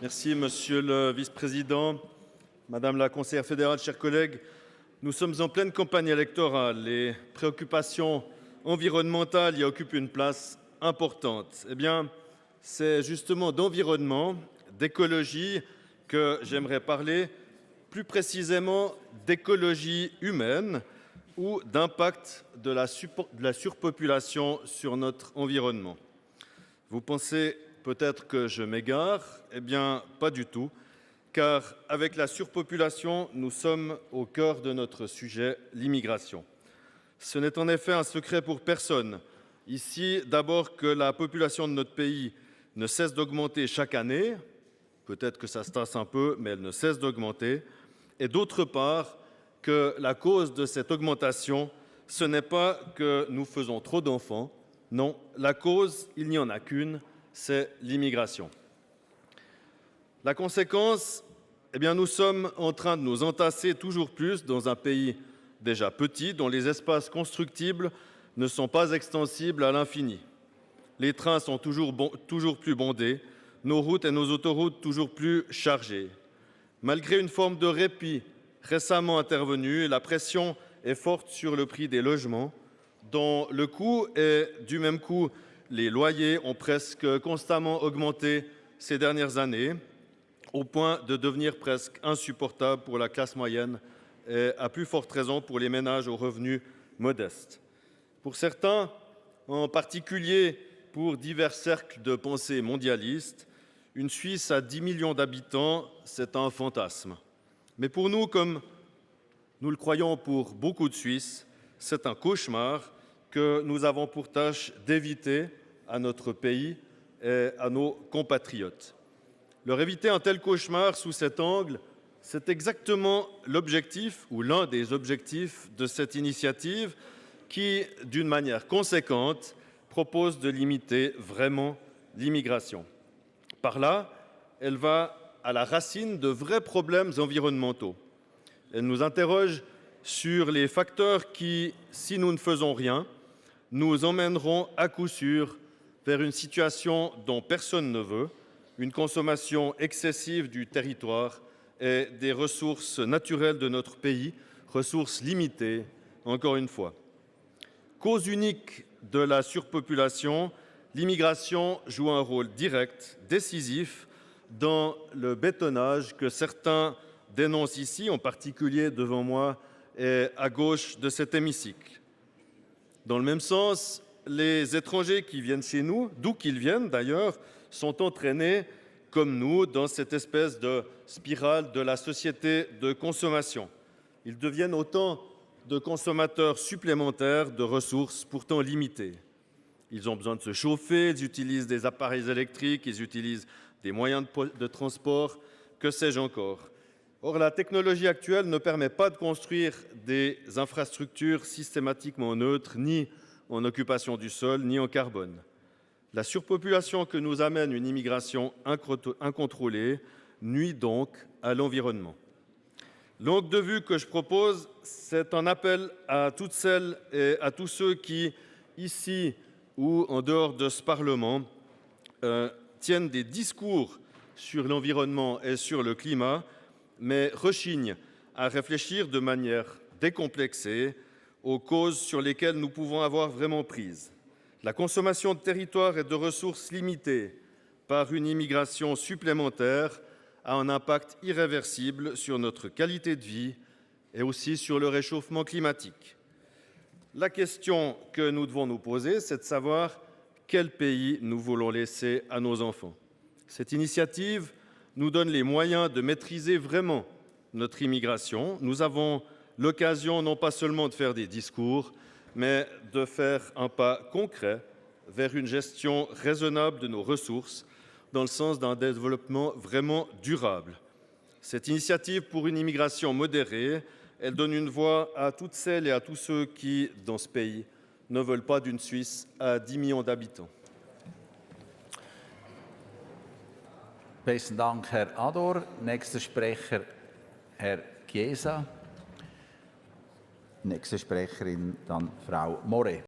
Merci, Monsieur le Vice-président, Madame la conseillère fédérale, chers collègues. Nous sommes en pleine campagne électorale. Les préoccupations environnementales y occupent une place importante. Eh bien, c'est justement d'environnement, d'écologie que j'aimerais parler, plus précisément d'écologie humaine ou d'impact de la surpopulation sur notre environnement. Vous pensez peut-être que je m'égare? Eh bien, pas du tout, car avec la surpopulation, nous sommes au cœur de notre sujet, l'immigration. Ce n'est en effet un secret pour personne. Ici, d'abord que la population de notre pays ne cesse d'augmenter chaque année, peut-être que ça se tasse un peu, mais elle ne cesse d'augmenter, et d'autre part, que la cause de cette augmentation, ce n'est pas que nous faisons trop d'enfants, non, la cause, il n'y en a qu'une, c'est l'immigration. La conséquence, eh bien, nous sommes en train de nous entasser toujours plus dans un pays déjà petit, dont les espaces constructibles ne sont pas extensibles à l'infini. Les trains sont toujours plus bondés, nos routes et nos autoroutes toujours plus chargées. Malgré une forme de répit récemment intervenue, la pression est forte sur le prix des logements, dont le coût et du même coup les loyers ont presque constamment augmenté ces dernières années, au point de devenir presque insupportables pour la classe moyenne et à plus forte raison pour les ménages aux revenus modestes. Pour certains, en particulier pour divers cercles de pensée mondialistes, une Suisse à 10 millions d'habitants, c'est un fantasme. Mais pour nous, comme nous le croyons pour beaucoup de Suisses, c'est un cauchemar que nous avons pour tâche d'éviter à notre pays et à nos compatriotes. Leur éviter un tel cauchemar sous cet angle, c'est exactement l'objectif ou l'un des objectifs de cette initiative qui, d'une manière conséquente, propose de limiter vraiment l'immigration. Par là, elle va à la racine de vrais problèmes environnementaux. Elle nous interroge sur les facteurs qui, si nous ne faisons rien, nous emmèneront à coup sûr vers une situation dont personne ne veut, une consommation excessive du territoire et des ressources naturelles de notre pays, ressources limitées, encore une fois. Cause unique de la surpopulation, l'immigration joue un rôle direct, décisif, dans le bétonnage que certains dénoncent ici, en particulier devant moi et à gauche de cet hémicycle. Dans le même sens, les étrangers qui viennent chez nous, d'où qu'ils viennent d'ailleurs, sont entraînés, comme nous, dans cette espèce de spirale de la société de consommation. Ils deviennent autant de consommateurs supplémentaires de ressources pourtant limitées. Ils ont besoin de se chauffer, ils utilisent des appareils électriques, ils utilisent des moyens de transport, que sais-je encore. Or, la technologie actuelle ne permet pas de construire des infrastructures systématiquement neutres, ni en occupation du sol, ni en carbone. La surpopulation que nous amène une immigration incontrôlée nuit donc à l'environnement. L'angle de vue que je propose, c'est un appel à toutes celles et à tous ceux qui, ici ou en dehors de ce Parlement, tiennent des discours sur l'environnement et sur le climat, mais rechignent à réfléchir de manière décomplexée aux causes sur lesquelles nous pouvons avoir vraiment prise. La consommation de territoire et de ressources limitées par une immigration supplémentaire a un impact irréversible sur notre qualité de vie et aussi sur le réchauffement climatique. La question que nous devons nous poser, c'est de savoir quel pays nous voulons laisser à nos enfants. Cette initiative nous donne les moyens de maîtriser vraiment notre immigration. Nous avons l'occasion non pas seulement de faire des discours, mais de faire un pas concret vers une gestion raisonnable de nos ressources dans le sens d'un développement vraiment durable. Cette initiative pour une immigration modérée, elle donne une voix à toutes celles et à tous ceux qui, dans ce pays, ne veulent pas d'une Suisse à 10 millions d'habitants. Besten Dank, Herr Ador. Nächster Sprecher, Herr Chiesa. Nächste Sprecherin dann Frau Morey.